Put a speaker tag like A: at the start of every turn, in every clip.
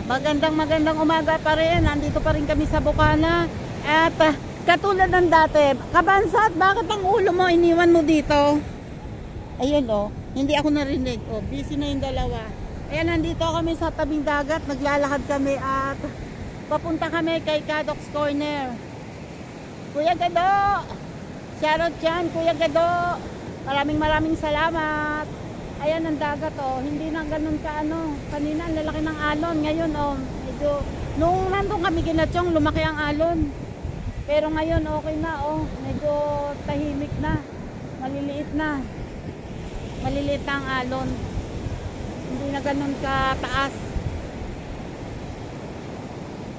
A: Magandang umaga pa rin. Nandito pa rin kami sa Bukana. At katulad ng dati, Kabansat, bakit ang ulo mo iniwan mo dito? Ayun oh, hindi ako narinig. Oh, busy na yung dalawa. Ayan, nandito kami sa tabing dagat. Naglalakad kami at papunta kami kay Kadok's Corner. Kuya Gado! Shoutout dyan, Kuya Gado! Maraming salamat! Ayan ang dagat oh, hindi na ganun ka ano. Kanina ang lalaki ng alon, ngayon oh, medyo nung nandun kami Ginatsyong, lumaki ang alon. Pero ngayon okay na oh, medyo tahimik na. Maliliit na. Maliliit na ang alon. Hindi na ganun ka taas.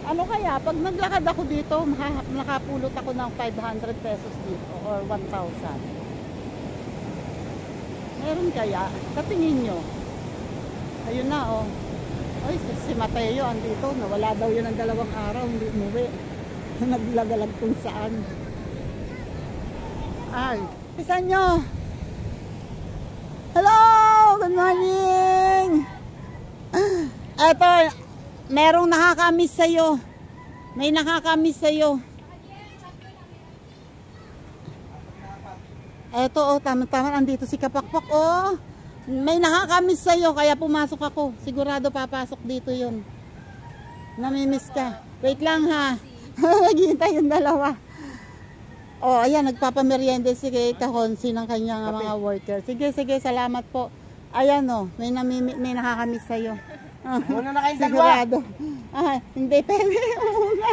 A: Ano kaya pag naglakad ako dito, nakapulot ako ng 500 pesos dito or 1,000. Meron kaya? Katingin nyo. Ayun na oh. Ay, si Mateo andito. Nawala daw yun ng 2 araw. Hindi umuwi. Naglagalag kung saan. Ay, pisan nyo. Hello! Good morning! Eto, merong nakakamiss sa'yo. May nakakamiss sa'yo. Eto oh, tama-tama, andito si Kapakpak oh. May nakakamiss sa'yo kaya pumasok ako. Sigurado papasok dito yun. Namimiss ka. Wait lang ha. Naghihintay yung dalawa. Oh, ayan, nagpapamerienda si Kahonsi ng kanyang mga worker. Sige, salamat po. Ayan oh, may nakakamiss sa'yo.
B: Muna na kayong
A: sigurado. Hindi pwede muna.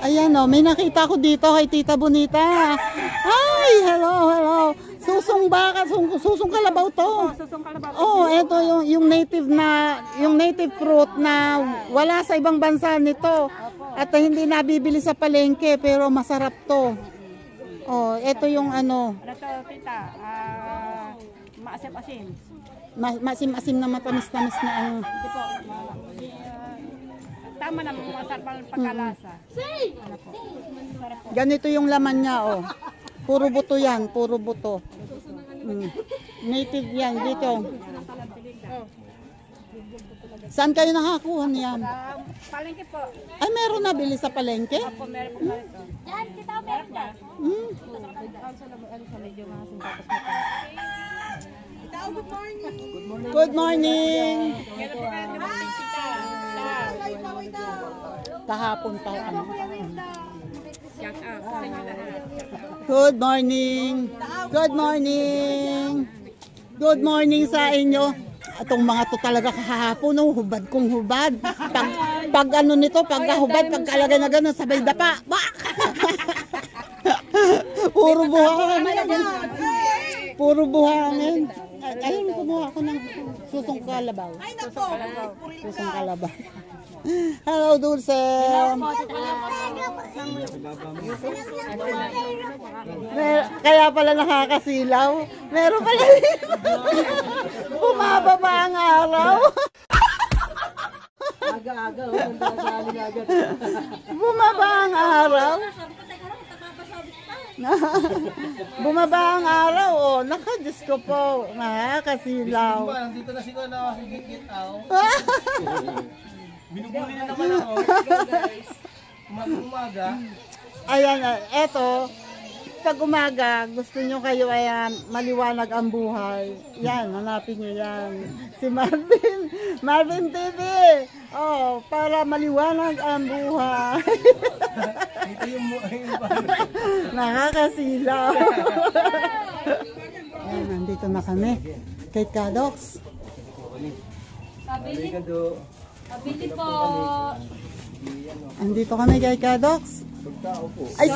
A: Ayan o, may nakita ko dito kay Tita Bonita. Hi, hello. Susong baka, susong kalabaw to. Oh, eto yung native fruit na wala sa ibang bansa nito. At hindi nabibili sa palengke pero masarap to. Oh, eto yung ano.
B: Ito, tita, maasim-asim.
A: Masim-asim na matamis-tamis na ano.
B: Ito po, tama na masarap ang pagkalasa. Ano po?
A: Ganito yung laman niya oh. Puro buto yan, puro buto. Native yan dito. Saan kayo nakakuha niyan?
B: Palengke po.
A: Ay, meron na bili sa palengke?
B: Opo, meron po ito.
C: Yan, kita meron ka.
A: Good morning. Kahapon pa ano. Good morning. Good morning sa inyo. Itong mga to talaga kahapon, oh, hubad kong hubad. Pag ano nito, pagkahubad, pagkalagay na gano'n, sabay dapa. Puro buhangin. Puro buhangin. Ayun, kumuha ako ng susong kalabaw. Susong kalabaw. Hello, Dulce. Kaya pala nakakasilaw. Meron pala dito. Bumababa ang araw.
B: Aga-aga,
A: bumaba ang araw. Bumaba ang araw, oh. Naka-Diyos ko po. Nakakasilaw.
D: Dito na siguro na higit out. Binubuli na naman ako. Umaga.
A: Ayan, eto. Pag umaga, gusto nyo kayo ay maliwanag ang buhay. Yan, hanapin nyo yan. Si Marvin TV. Oh, para maliwanag ang buhay.
D: Ito yung
A: Nakakasilaw. Ayan, nandito na kami. Kay Kadok's.
C: Pabili po.
A: Andito kami kay Kadok's. Ay,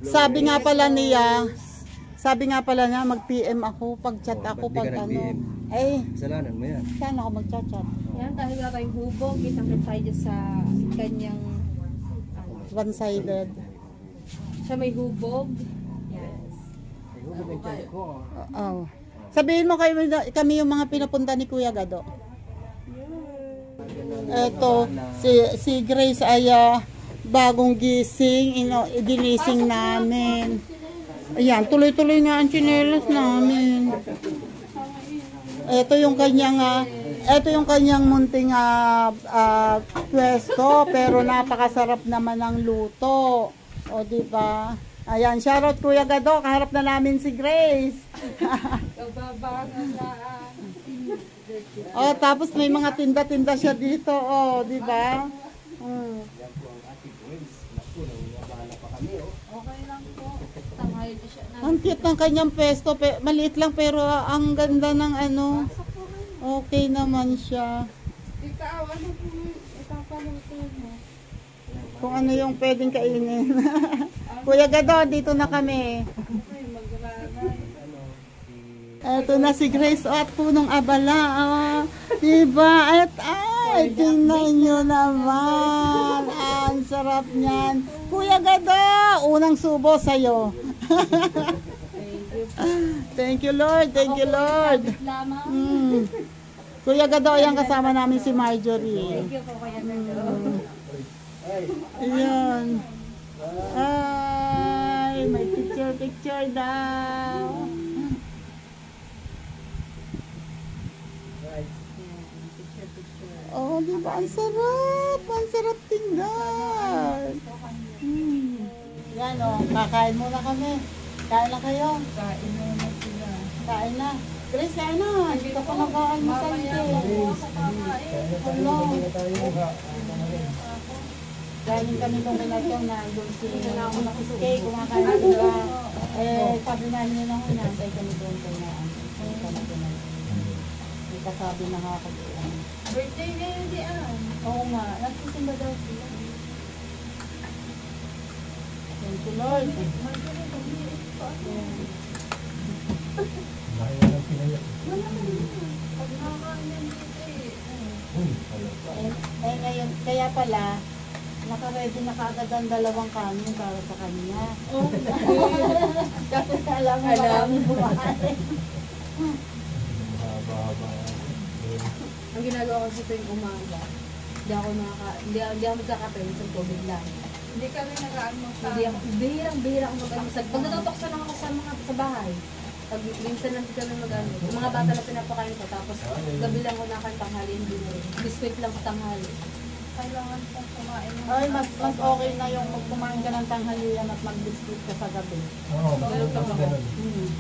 A: sabi nga pala niya, mag-PM ako, pag-chat ako, pag ano. Ay,
D: kasalanan mo yan.
A: saan ako mag-chat?
C: Yan, dahil wala tayong hubog, kitang tayo sa kanyang
A: One-sided.
C: siya may hubog. Yes.
A: Oh. Sabihin mo kami yung mga pinapunta ni Kuya Gado. Eto, si Grace ay bagong gising, ginising namin. Ayan, tuloy-tuloy nga ang tsinelas namin. Ito yung kanyang Ito yung kanyang munting pwesto, pero napakasarap naman ng luto. O, di ba? Ayan, shoutout Kuya Gado, kaharap na namin si Grace. Oh, tapos may mga tinda-tinda siya dito, oh, di ba? Mm.
C: Okay lang po. Tanghali na siya.
A: Ang cute ng kanyang pwesto, maliit lang pero ang ganda ng ano. Okay naman siya.
C: Ikaw, ano po ipapaluto mo?
A: Kung ano yung pwedeng kainin. Kuya Gado, dito na kami. Eto na si Grace at punong abala. Oh. Diba? At ay, tingnan nyo naman. Ang sarap niyan. Kuya Gado, unang subo sa'yo. Thank you Lord, thank you Lord. Mm. Kuya Gado, yan kasama namin si Marjorie.
C: Thank you po kaya
A: Ayan. Ay, may picture daw. Oh, di ba? Ang sarap. Ang sarap tingnan. Yan o, kakain muna kami. Kain na kayo.
B: Kain na sila.
A: Kain na. Grace, kain na. Hindi ka pa mag-aalmusal din. Hello. Galing kami nung relasyon na doon si Kay, kumakain na sila. Eh, sabi na niya nang inantay kami doon kay na may kasabi na nga ako doon.
C: birthday ngayon di
A: Oo nga, nagsisimba daw sila. Thank you Lord. Eh ngayon, kaya pala, naka-ready na kaagad ang dalawang kanin para sa kanya. Kasi alam mo ba kami bumahay.
C: Ang ginagawa ko sa tuwing umaga, hindi ako magkakape sa tubig lang.
B: Hindi kami nag-aalmusal.
C: Hindi ako, bihirang ako mag-almusal. Pag natutoksan lang ako sa bahay, pag minsan lang kami mag-ano, yung mga bata na pinapakain ko, tapos gabi lang ko nakain tanghali, hindi na rin. Biscuit lang sa tanghali.
B: Kailangan pong kumain ng
A: Ay, mas okay na yung kumain ka ng tanghalian at mag-biscuit ka sa gabi.
D: Oo, ganun.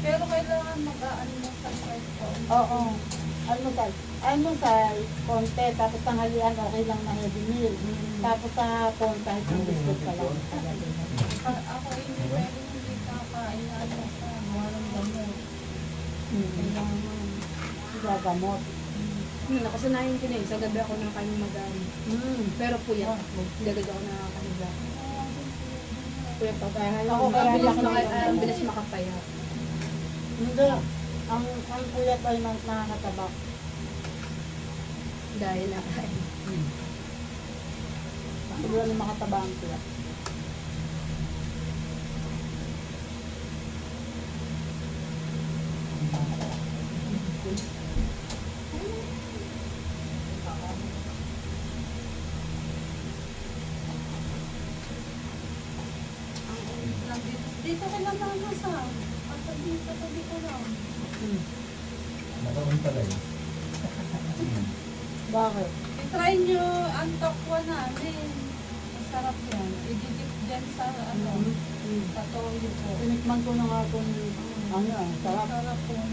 B: Pero kailangan mag-aalmusal kayo po.
A: Oo. Almusal, konti, tapos tanghalian, okay lang na heavy meal. Tapos sa hapon, kahit yung biscuit ka lang sa gabi.
B: Ako hindi pwedeng hindi kakain na almusal. Walang gamot.
A: Kailangan gagamot.
C: Nakasanayin ko na yun, sa gabi ako nakakain mag-ano. Pero puyat ako, hindi agad ako nakakahiga. Puyat ako,
A: Ako kaya
C: ang bilis makapaya.
A: Hindi. Ang puyat ay nakakatabak.
C: Dahil nakain.
A: Siguro na makataba ang puyat.
B: Dito ka lang sa tabi ko lang.
D: Nakaon pala yun.
A: Bakit?
B: I-try nyo ang tokwa namin. Masarap yan. I-dip dyan sa sa toyo po.
A: Tinikman ko na nga kung sarap.
B: Sarap po yan.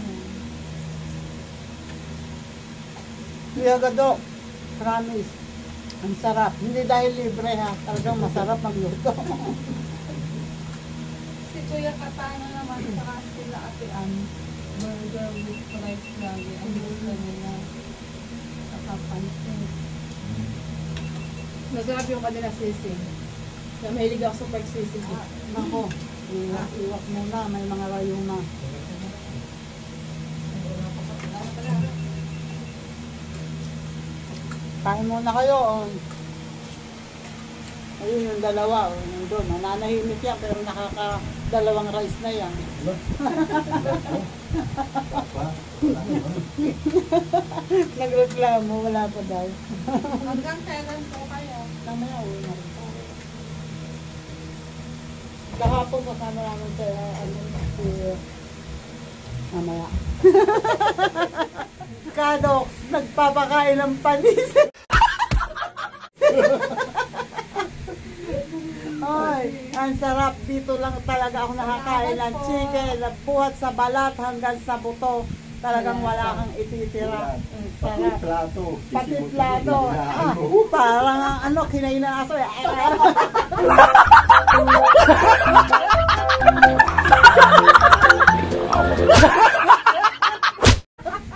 A: Kuya Gado, promise. Ang sarap. Hindi dahil libre ha. Talagang masarap magluto.
B: Si Kuya Katana naman, saka sila Ate Ann. Burger with rice lagi. Ang gusto nila. Saka pancit.
C: Masarap yung kanila sisig. Kaya mahilig ako sa pagsisig.
A: Nako, iwas muna. May mga rayo na. Kain muna kayo. Ayun yung dalawa. Nandun. Nananahimik yan pero nakaka-dalawang rice na yan. Nagreklamo. Wala pa daw.
B: Hanggang kailan po kayo?
A: Mamaya uwi na rin. Kahapon kasama namin sa si mamaya. Kadox. Nagpapakain ng panis. Ay, ang sarap. Dito lang talaga ako nakakain ng chicken. Buhat sa balat hanggang sa buto. Talagang wala kang ititira. Ang
D: Pati
A: sarap.
D: plato.
A: Pati plato. Ah, parang ang ano, kinain na aso.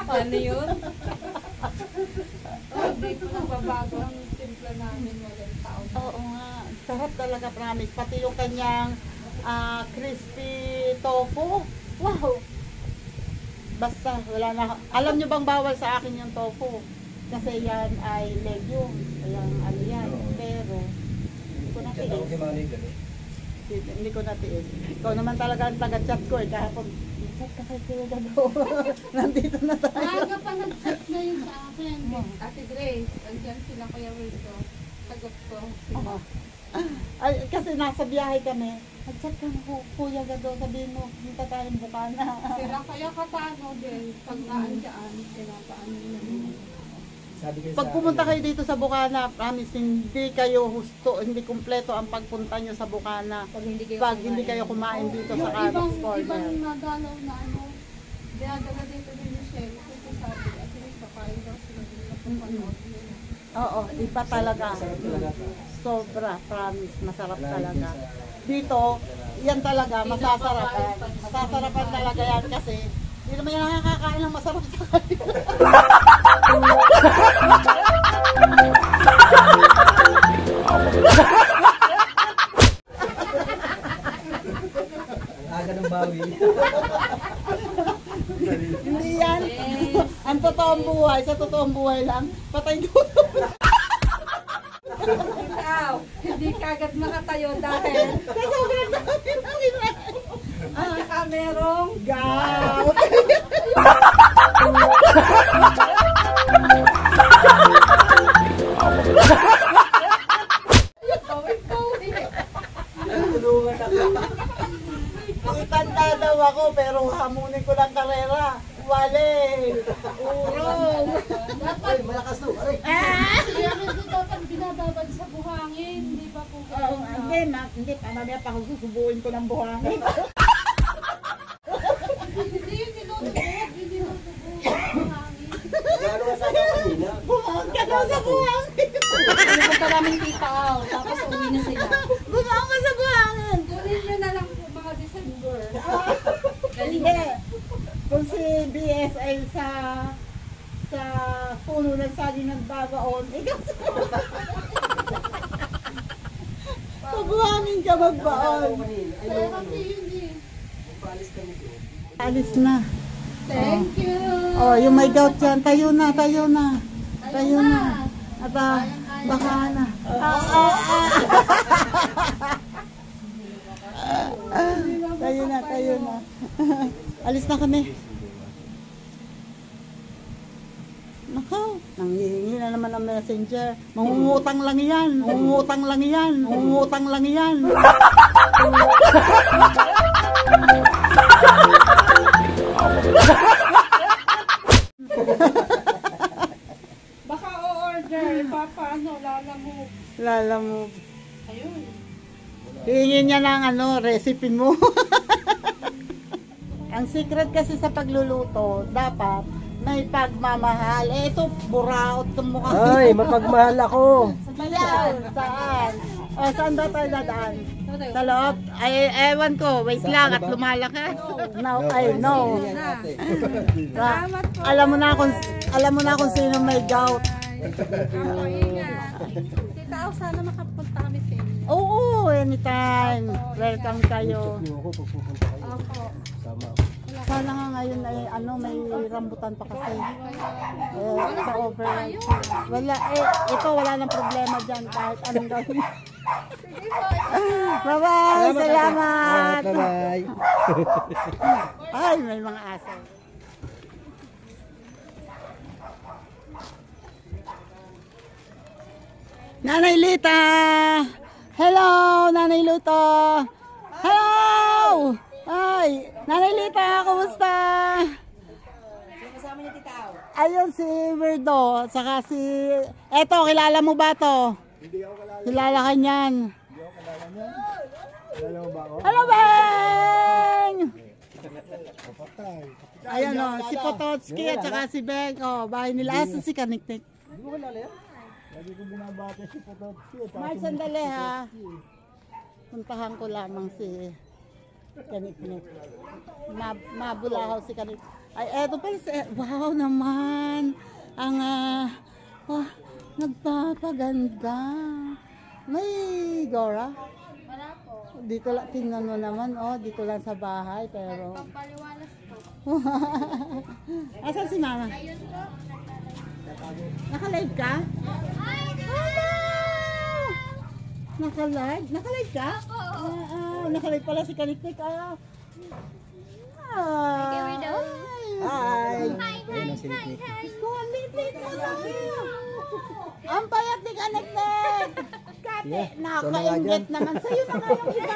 B: Paano yun? Hindi ko nagbabago ang timpla namin walang taon.
A: Oo nga. Sarap talaga, promise. Pati yung kanyang crispy tofu. Wow! Basta, wala na. Alam nyo bang bawal sa akin yung tofu? Kasi yan ay legumes. Ayan, ano yan. Pero, hindi ko
D: Diyan ako
A: natiis.
D: kay Manny ganun.
A: Hindi ko natiis. Ikaw naman talaga ang taga-chat ko eh. Kahapon, chat ka kay Kuya Gado. Nandito na tayo.
B: Maaga pa nag-chat na yun sa akin. Ate Grace, andyan sila Kuya Wildo. Sagot ko.
A: Oo. Ay, kasi nasa biyahe kami. Nag-chat ka na Kuya Gado. Sabihin mo, kita tayong bukana.
B: Sila kaya katano din. Pag naandyan, pinapaano nila.
D: Sabi ko
A: Pag pumunta kayo dito sa Bukana, promise, hindi kayo husto, hindi kumpleto ang pagpunta nyo sa Bukana. Pag hindi kayo kumain dito sa Carlos
B: Ibang
A: Corner.
B: nagalaw na ano, dinadala dito din yung Shell. Kasi sabi, at least kakain daw sila dito sa panood nila.
A: Oo, iba talaga.
D: Sarap talaga to.
A: Sobra, promise, masarap
D: Wala
A: talaga.
D: din sa-
A: Dito, yan talaga, masasarapan. Masasarapan talaga yan kasi hindi naman yan nakakain ng masarap sa kanila.
D: Ang aga ng bawi.
A: Hindi yan. Ang totoong buhay, sa totoong buhay lang, patay dito.
B: Ikaw, hindi kagad makatayo dahil
A: Sa sobrang dami ng kinain.
B: saka merong
A: Gout!
D: Tulungan ako.
A: Itanda daw ako pero hamunin ko lang karera. Wale! Urong!
D: Ay, malakas to. Aray.
B: kaya hindi dapat binababad sa buhangin, hindi ba po
A: Oo, hindi pa. Mamaya pa kung susubuin ko ng buhangin.
B: Hindi yung tinutubog, hindi tinutubog sa buhangin.
D: Gano'n ka sana kanina?
A: Bumangon ka daw sa buhangin!
C: Pinupunta namin tita, tapos uwi na sila.
A: Bumangon ka sa buhangin!
B: Kunin nyo na lang po mga December.
A: Hindi. Kung si BS ay sa puno ng saging ng babaon, ikaw sa buhangin ka magbaon.
B: Pero hindi.
D: Paalis kami doon.
A: Alis na.
B: Thank you.
A: Oh, yung may gout yan. Tayo na, tayo na. Tayo na. At baka na. Tayo na, tayo na. Alis na kami. Nakaw, nanghihingi na naman ng messenger. Mangungutang lang yan. Mangungutang lang yan. Mangungutang lang yan.
B: Baka o-order, papaano, lalamove.
A: Lalamove.
B: Ayun.
A: Hingin niya ng recipe mo. Ang secret kasi sa pagluluto, dapat may pagmamahal. Ito, buraot ng mukha.
D: Ay, mapagmahal ako.
A: Yan, saan? O, saan ba tayo dadaan? Sa loob? Ay, ewan ko. Wait lang at lumalakas. No, I know. Alam mo na kung sino may gout.
B: Oo, ingat. Tita, sana makapunta kami sa inyo.
A: Oo, anytime. Welcome kayo.
D: Ako, pagpupunta kayo.
B: Opo.
D: Sama ako.
A: Sana nga ngayon ay may rambutan pa kasi. Sa override. Wala, ito wala nang problema dyan kahit anong gawin. Bye-bye! Salamat!
D: Bye-bye.
A: Ay, may mga aso. Nanay Lita! Hello, Nanay Lita! Hello! Ay, Nanay Lita, kumusta?
C: Kasama niya tita.
A: Ayun si Weirdo, saka si... Eto, kilala mo ba to?
D: Hindi ako kalala.
A: Kilala ka niyan.
D: Hindi ako kalala niya. Kalala mo ba ako?
A: Hello, Beng!
D: Kapatay.
A: Ayan o, si Pototski at saka si Beng. O, bahay nila. Asan si Kaniknik?
D: Hindi mo kalala yan? Lagi ko binabate si Pototski.
A: Mar, sandali ha. Puntahan ko lamang si Kaniknik. Mabulahaw si Kaniknik. Ay, eto pala si... Wow naman! Ang... nagpapaganda. May Gora?
C: Wala po.
A: Dito lang, tingnan mo naman, oh, dito lang sa bahay, pero...
C: Paliwalas po.
A: Asan si Mama?
C: Ayun po.
A: Naka-live ka? Hello! Naka-live? Naka-live ka? Naka-live pala si Kaniknik. Hi! Hi! Gusto, ang liit-liit mo lang. Ang payat ni Kaniknik! Kate, nakainggit naman sa'yo na nga yung iba.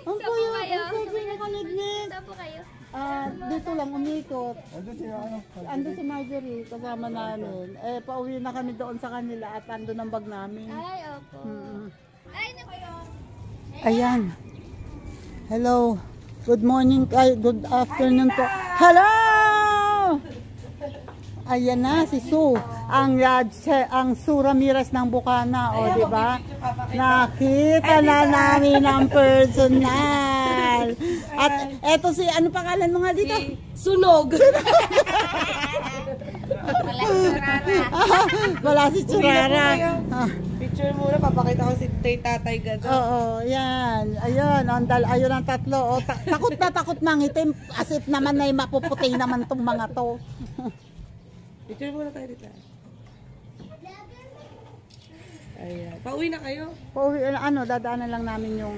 A: Ang payat, ang sexy ni Kaniknik.
C: Saan po kayo?
A: Dito lang umikot.
D: Andun siya ano?
A: Ando si Marjorie, kasama namin. Eh, pauwi na kami doon sa kanila at ando ng bag namin.
C: Ay, opo. Ay, na kayo.
A: Ayan. Hello. Good morning, good afternoon po. Hello! Ayan na si Sue, ang Sue Ramirez ng Bukana, o di ba? Nakita na namin ang personal. At eto si, ano pangalan mo nga dito?
B: Sunog!
A: Wala si Churara.
B: Picture muna, papakita ko si Tatay Gado.
A: Oo, yan. Ayun, ayun ang tatlo. O, takot na ngitim. As if naman na mapuputi naman tong mga to.
B: Picture muna tayo dito. Ayan. Pauwi na kayo?
A: Pauwi, dadaanan lang namin yung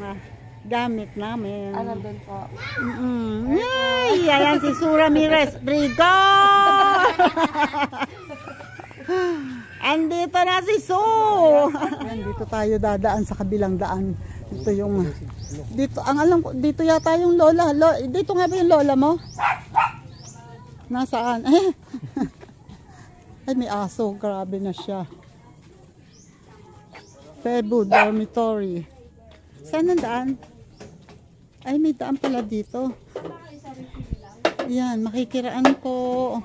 A: gamit namin.
B: Doon po?
A: Yay! Ayan si Sue Ramirez. Brigo! Andito na si Sue! Dito tayo dadaan sa kabilang daan. Dito yung... Dito, ang alam ko, dito yata yung lola. Dito nga ba yung lola mo? Nasaan? Ay, may aso. Grabe na siya. Febu Dormitory. Saan ang daan? Ay, may daan pala dito. Yan, makikiraan po.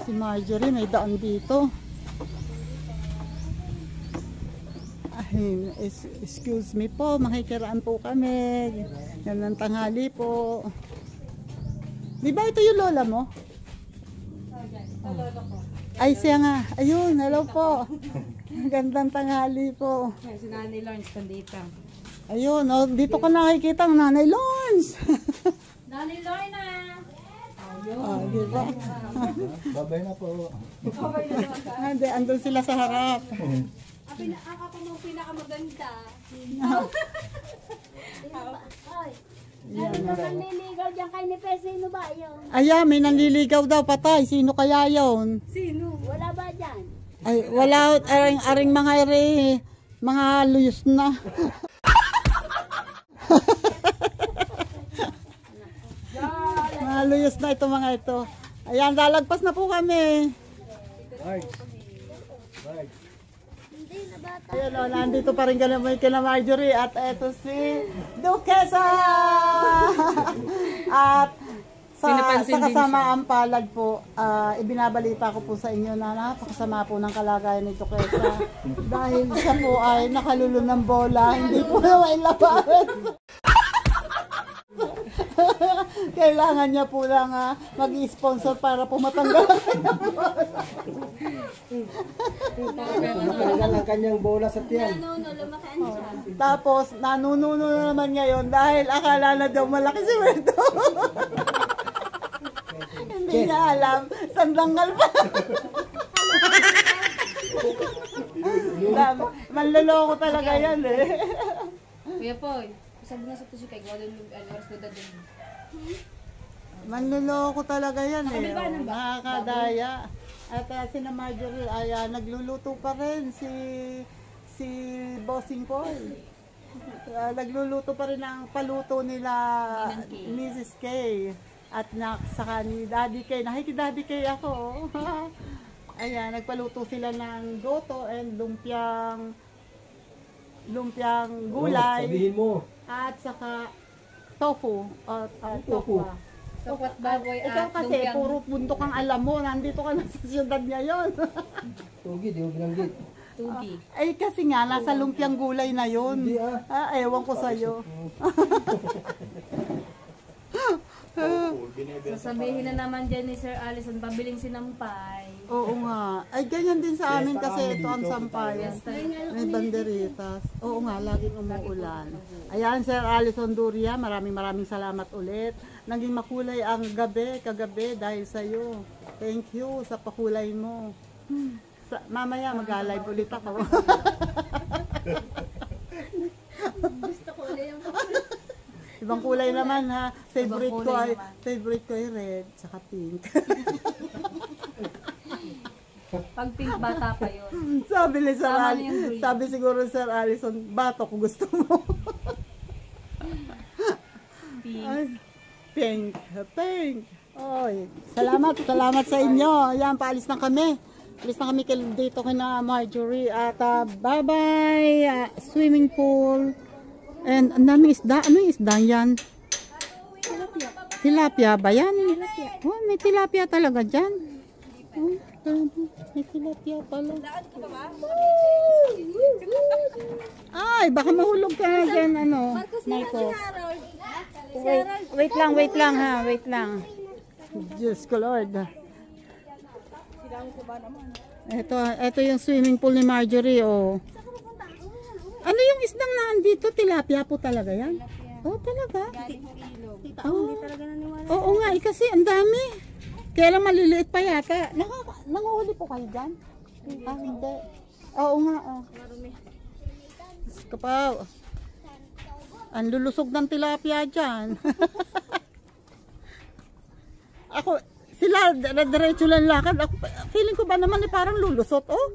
A: Si Marjorie, may daan dito. Ay, excuse me po, makikiraan po kami. Yan ang tanghali po. Di ba ito yung lola mo? Ay, siya nga. Ayun, hello po. Gandang tanghali po.
B: Si Nanay Lawrence nandito.
A: Ayun, dito ko nakikita ang Nanay Lawrence.
C: Nanay Lorna!
A: Di ba?
D: Babay na po.
A: Andun sila sa harap.
C: Ako mo pinakamaganda.
A: Yan.
C: Nanliligaw dyan kay ni Pe, sino ba yun?
A: Aya, may nanliligaw daw, patay. Sino kaya yon?
C: Sino? Wala ba dyan?
A: Ay, wala. Aring mga mga luyos na. Mga luyos na ito mga ito. Ayan, lalagpas na po kami. Ayan o, nandito pa rin kina Marjorie at eto si Duquesa! At sa kasamaan palad po, ibinabalita ko po sa inyo na napakasama po ng kalagayan ni Duquesa. Dahil siya po ay nakalulo ng bola, hindi po na mailabas. Kailangan niya po lang mag-sponsor para po matanggal ang bola.
D: Tumatanggal ang kanyang bola sa tiyan.
A: Tapos, nanununo na naman ngayon dahil akala na daw malaki si Werdo. Hindi niya alam, sandanggal pa. Manloloko talaga yan eh.
C: Kuya Poy, sabi nga sa tuso kay Gordon oras na dadun.
A: Manloloko talaga yan eh. Nakakadaya. At sina Marjorie ay nagluluto pa rin si Bossing Paul. Nagluluto pa rin ang paluto nila Mrs. K. At saka ni Daddy Kay, Daddy Kay ako. Ayan, nagpaluto sila ng goto and lumpiang gulay.
D: Sabihin mo.
A: At saka tofu.
D: Tofu.
C: Tokwat baboy
A: Ikaw
C: at
A: kasi,
C: lumpiang.
A: puro bundok ang alam mo. Nandito ka na sa siyudad ngayon.
D: Tugi, di mo binanggit.
C: Tugi.
A: Ay, kasi nga, nasa lumpiang gulay na yun.
D: Hindi
A: Ewan ko sa'yo.
C: Sasabihin na naman dyan ni Sir Allison, pabiling sinampay.
A: Oo nga. Ay, ganyan din sa amin kasi ito ang sampay.
C: Fiesta.
A: May banderitas. Oo nga, laging umuulan. Ayan, Sir Allison Duria, maraming salamat ulit. Naging makulay ang kagabi dahil sa'yo. Thank you sa pakulay mo. Mamaya mag-live ulit ako.
C: Gusto ko ulit yung
A: Ibang kulay naman ha. Favorite
C: Ibang
A: ko
C: kulay
A: ay red, saka pink.
C: pag pink bata pa yun.
A: Sabi ni Sir
C: Tama na
A: Allison,
C: yung green.
A: sabi siguro Sir Allison, bato kung gusto mo.
C: Pink.
A: Ay, pink. Oy, salamat sa inyo. Ayan, paalis na kami. Alis na kami dito kina Marjorie at bye-bye. Swimming pool. And ang daming isda. Ano yung isda yan? Tilapia ba yan? Oh, may tilapia talaga dyan. Oh, may tilapia pala. Ay, baka mahulog ka na dyan. Ano? Michael. Wait lang ha. Wait lang. Diyos ko Lord. Ito yung swimming pool ni Marjorie. Oh. Ano yung isdang naandito? Tilapia po talaga yan? Oh, talaga? Oh. Oo nga, kasi ang dami. Kaya lang maliliit pa yata. Nanguhuli po kayo dyan? Hindi. Oo nga. Oh. Kapaw. Ang lulusog ng tilapia dyan. Ako, sila, diretso lang lakad. Ako, feeling ko ba naman parang lulusot, oh?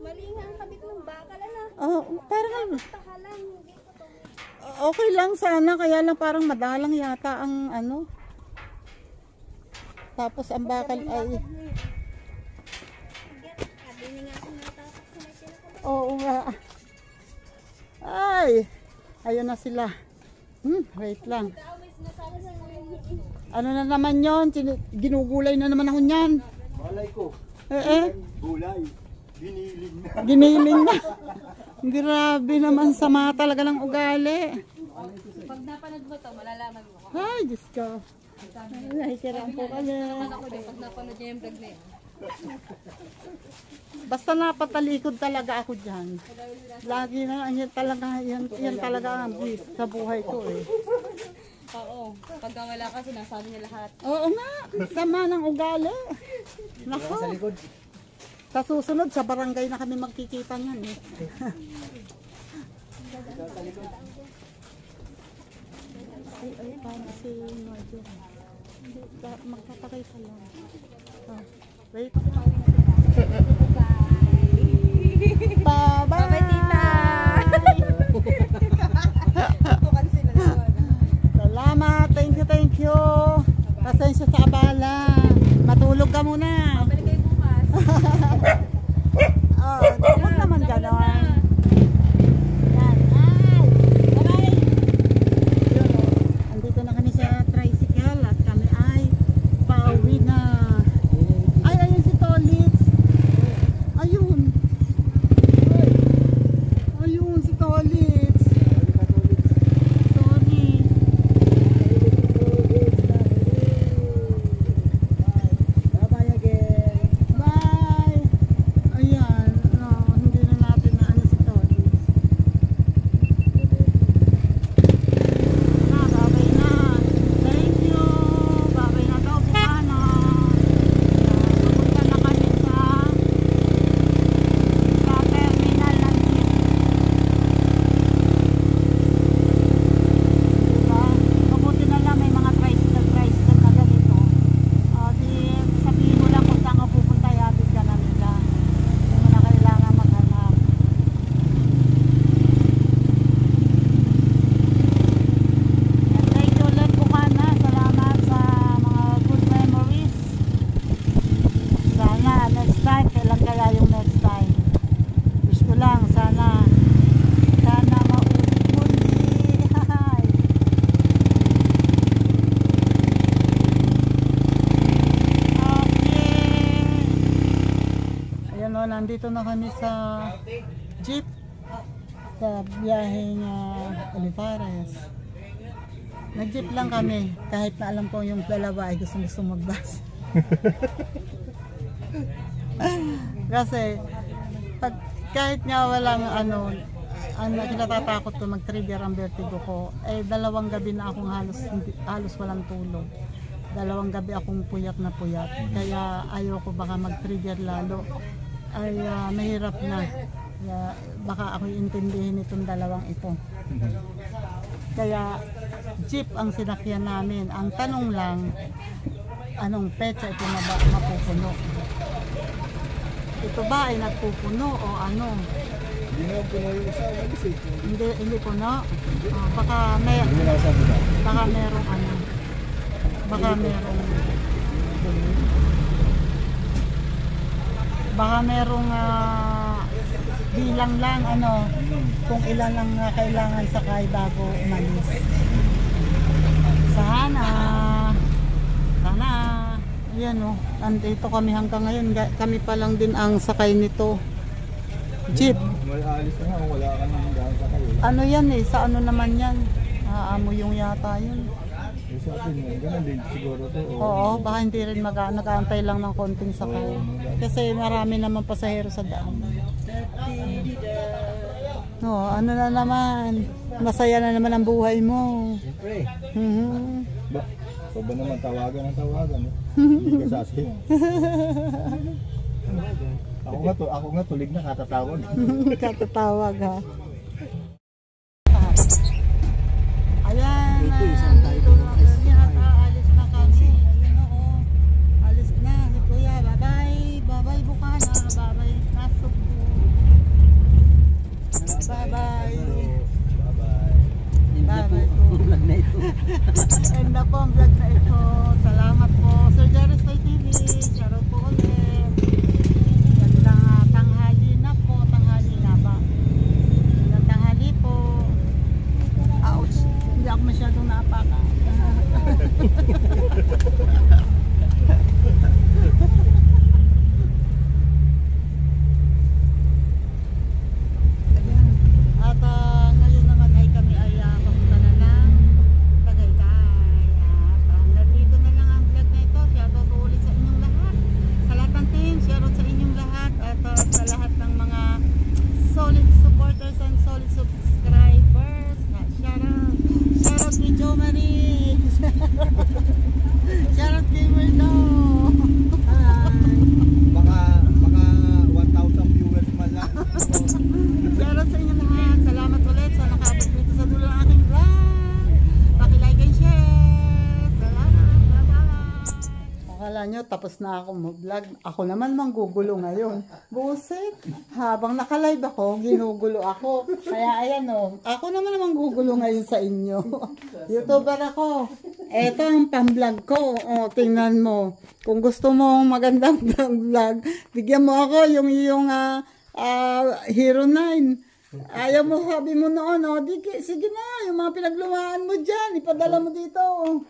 B: Mali nga ang kabit ng bakal, ano?
A: Oh, parang
B: Tahalan, hindi ko to.
A: okay lang sana, kaya lang parang madalang yata ang ano. Tapos ang bakal ay
B: Sabi nga ako natapos sa may pinaka.
A: oo nga. Ay, ayun na sila. Wait lang. Ano na naman yon? Ginugulay na naman ako niyan.
D: Malay ko. Gulay. Giniling na.
A: Giniling na. Grabe naman, sama talaga ng ugali.
C: Pag napanood mo to, malalaman mo.
A: Ay, Diyos ko. Nakikiraan po kami.
C: Ako din, pag napanood niya yung vlog na yun.
A: Basta napatalikod talaga ako dyan. Lagi na, yan talaga ang bis sa buhay ko eh.
C: Oo, pagka wala ka, sinasabi niya lahat.
A: Oo nga, sama ng ugali. Nako.
D: Sa likod.
A: Sa susunod, sa barangay na kami magkikita niyan eh. Ay, paano si Majo? Hindi, magpapakay ka lang. Ah, wait. Bye-bye!
C: Bye-bye, tita!
A: Salamat, thank you. Pasensya sa abala. Matulog ka muna.
C: Balik kayo bukas.
A: Oh, huwag naman ganon. Yan. Ay, bye-bye. Yun, oh. Andito na kami sa tricycle at kami ay pauwi na. Ay, ayun si Tolitz. Ayun. Ayun si Tolitz. Sorry.
D: Bye-bye again.
A: Bye. nandito na kami sa jeep sa biyaheng Olivares. Nag-jeep lang kami kahit na alam ko yung dalawa ay gusto magbus. Kasi kahit nga walang ano, ang kinatatakot ko mag-trigger ang vertigo ko, eh dalawang gabi na akong halos walang tulog. Dalawang gabi akong puyat na puyat. Kaya ayoko baka mag-trigger lalo. Ay mahirap na. Baka ako intindihin itong dalawang ito. Kaya jeep ang sinakyan namin. Ang tanong lang, anong petsa ito na ba mapupuno? Ito ba ay nagpupuno o ano?
D: Hindi na puno yung isa.
A: Hindi puno. Baka merong ano. Baka merong bilang lang ano kung ilan lang kailangan sakay bago umalis. Sana ayan o, nandito kami hanggang ngayon, kami pa lang din ang sakay nito jeep.
D: May alis na nga, wala ka nang daan sa kayo.
A: Ano yan eh, sa ano naman yan, amo yung yata yun.
D: Sa atin, ganun din siguro to.
A: Oo, baka hindi rin nag-aantay lang ng konting sakay. Kasi marami naman pasahero sa daan. No, ano na naman, masaya na naman ang buhay mo.
D: Siyempre.
A: Mhm.
D: Ba naman tawagan ng tawagan. Hindi ka sasi. Ako nga tulig na katatawag.
A: Katatawag ha. Ayan, dito na kami at aalis na kami. Ayun ako, alis na si Kuya. Bye-bye, bye-bye Bukana, bye-bye Nasugbu. Bye-bye. Bye-bye po. End na po ang vlog na ito. Salamat po Sir Jerry's Toy TV. Shoutout po ulit. Gandang tanghali na po. Tanghali na ba? Gandang tanghali po. Ouch. Hindi ako masyadong naapakan. Ayan. At ngayon naman ay kami ay papunta na ng Tagaytay. At nandito na lang ang vlog na ito. Shoutout ulit sa inyong lahat. Sa lahat ng team, shoutout sa inyong lahat. At sa lahat ng mga solid supporters and solid subscribers. Shoutout kay Jo Marie. Shoutout kay Merlo.
D: Baka 1,000 viewers man lang.
A: Shoutout sa inyo lahat. Salamat ulit sa nakabot dito sa dulo ng aking vlog. Paki-like and share. Salamat. Bye-bye. Akala nyo tapos na ako mag-vlog. Ako naman manggugulo ngayon. Buset. Habang naka-live ako, ginugulo ako. Kaya ayan o. Ako naman manggugulo ngayon sa inyo. YouTuber ako. Eto ang pang-vlog ko. O, tingnan mo. Kung gusto mo magandang vlog, bigyan mo ako yung Hero 9. Ayaw mo, sabi mo noon, sige na, yung mga pinaglumaan mo dyan, ipadala mo dito.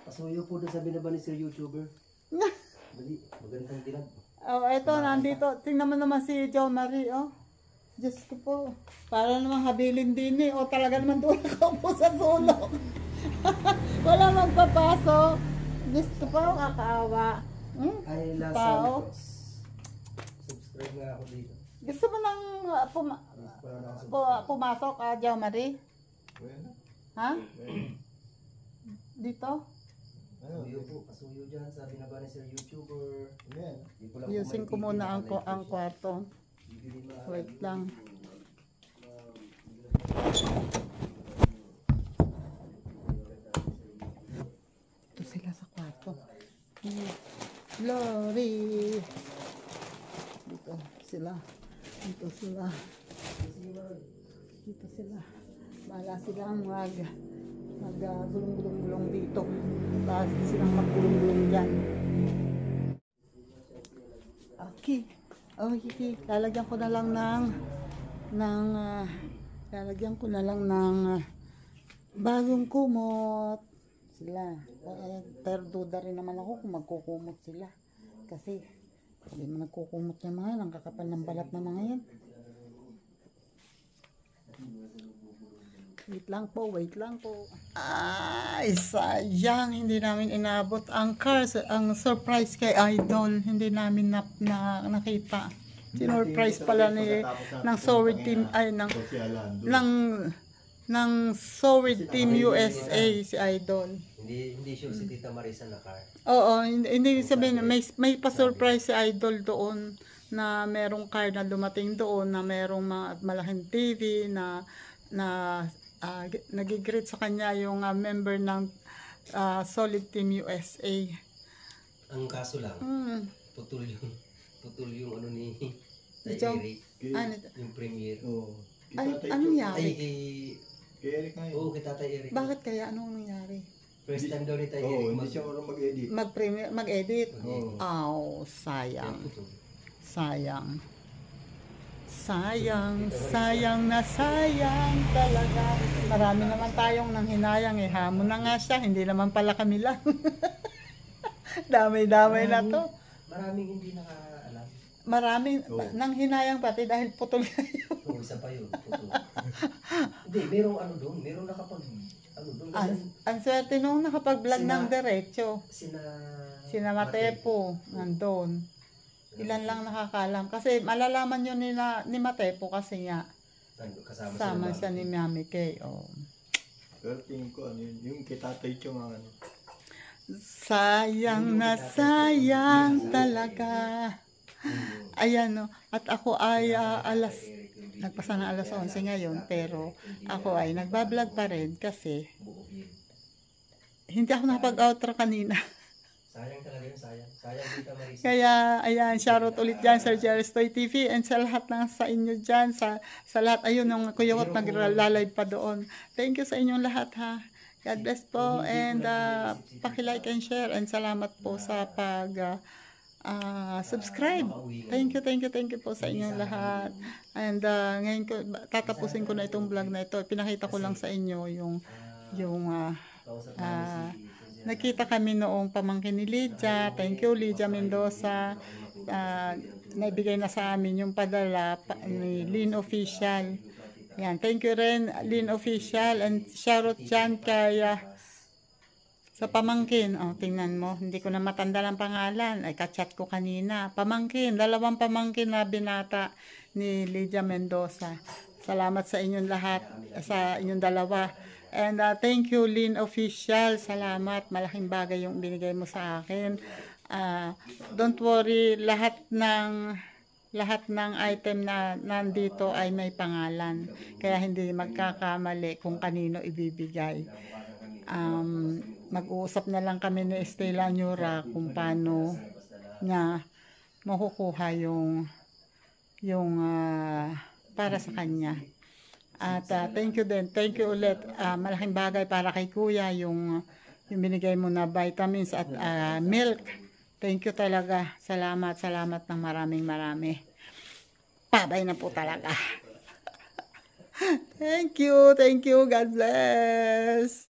E: Pasuyo po doon sa binaba ni Sir YouTuber. Dali, magandang dilag.
A: Eto, nandito. Tingnan mo naman si Jo Marie, Diyos ko po. Para naman habilin din eh. Talaga naman doon ako po sa sulok. Wala magpapasok. Diyos ko po, kakaawa.
E: Ay, last
A: Tao.
E: subscribe nga ako dito.
A: Gusto mo nang pumasok, Jo Marie? Ha? Dito?
E: Pasuyo po, pasuyo dyan sa binaba ni Sir YouTuber.
A: Using ko muna ang kwarto. Wait lang. Ito sila sa kwarto. Glory! Dito sila. Dito sila. Dito sila. Bahala silang mag-gulong-gulong dito. Tapos silang mag-gulong-gulong dyan. Okay. Okay. Lalagyan ko na lang ng bagong kumot sila. Pero duda rin naman ako kung magkukumot sila. Kasi Hindi mo nagkukumot ng mga yan. Ang kakapal ng balat ng mga yan. Wait lang po, wait lang po. Ay, sayang. Hindi namin inabot ang cars. Ang surprise kay Idol. Hindi namin nakita. Sinurprise pala ng Soward Team, ay, ng Soward Team USA si Idol.
E: Hindi sure si Tita Marisa na car.
A: Oo, hindi sabihin, may pa-surprise si Idol doon na merong car na dumating doon, na merong malaking TV na nagigreet sa kanya yung member ng Solid Team USA.
E: Ang kaso lang, putol yung ano ni
A: Ito?
E: Eric,
A: Ano?
E: yung premiere.
D: Oo.
A: Anong nangyari?
D: Kay Eric nga yun.
E: Oo, kay Tatay Eric.
A: Bakit kaya? Anong nangyari?
E: First time daw ni Tay
D: Oo,
E: Eric
D: hindi siya marunong mag-edit.
A: Mag-edit?
D: Oo.
A: Oh, sayang.
E: putol.
A: Sayang na sayang talaga. Marami naman tayong nanghinayang eh. Hamon na nga siya, hindi naman pala kami lang. Damay-damay na to.
E: Maraming hindi nakaalam.
A: Maraming nanghinayang pati dahil putol kayo.
E: Oo, isa pa yun. Putol. Hindi, merong ano doon. Merong nakapag ano doon.
A: Ang swerte nung nakapag-vlog ng diretso. Sina Matepo, nandun. Ilan lang nakakalam. Kasi malalaman yun ni Matepo kasi nga kasama siya ni Mami Kay. Oh.
D: Pero tingin ko ano yun. Yung kay Tatay Chong ang ano.
A: Sayang na sayang talaga. Ayan no. At ako ay nagpasa na alas 11 ngayon. Pero ako ay nagbablog pa rin kasi hindi ako nakapag-outro kanina.
E: Sayang talaga yun, sayang. Sayang Tita Marisa.
A: Kaya, ayan, shoutout ulit dyan, Sir Jerry's Toy TV, and sa lahat ng sa inyo dyan, sa lahat, ayun, ng Kuya Wat, nag-live pa doon. Thank you sa inyong lahat, ha. God bless po, and paki-like and share, and salamat po sa subscribe. Thank you po sa inyong lahat. And ngayon ko, tatapusin ko na itong vlog na ito. Pinakita ko lang sa inyo yung nakita kami noong pamangkin ni Lydia. Thank you, Lydia Mendoza. Naibigay na sa amin yung padala ni Lynn Official. Yan. Thank you rin, Lynn Official. And shoutout dyan kay sa pamangkin. Oh, tingnan mo. Hindi ko na matanda ang pangalan. Ay, kachat ko kanina. Pamangkin. 2 pamangkin na binata ni Lydia Mendoza. Salamat sa inyong lahat. Sa inyong 2. And thank you, Lynn Official. Salamat. Malaking bagay yung binigay mo sa akin. Don't worry, lahat ng item na nandito ay may pangalan. Kaya hindi magkakamali kung kanino ibibigay. Mag-uusap na lang kami ni Estela Nyura kung paano niya makukuha yung para sa kanya. At thank you din. Thank you ulit. Malaking bagay para kay Kuya yung binigay mo na vitamins at milk. Thank you talaga. Salamat ng marami. Pabay na po talaga. Thank you. God bless.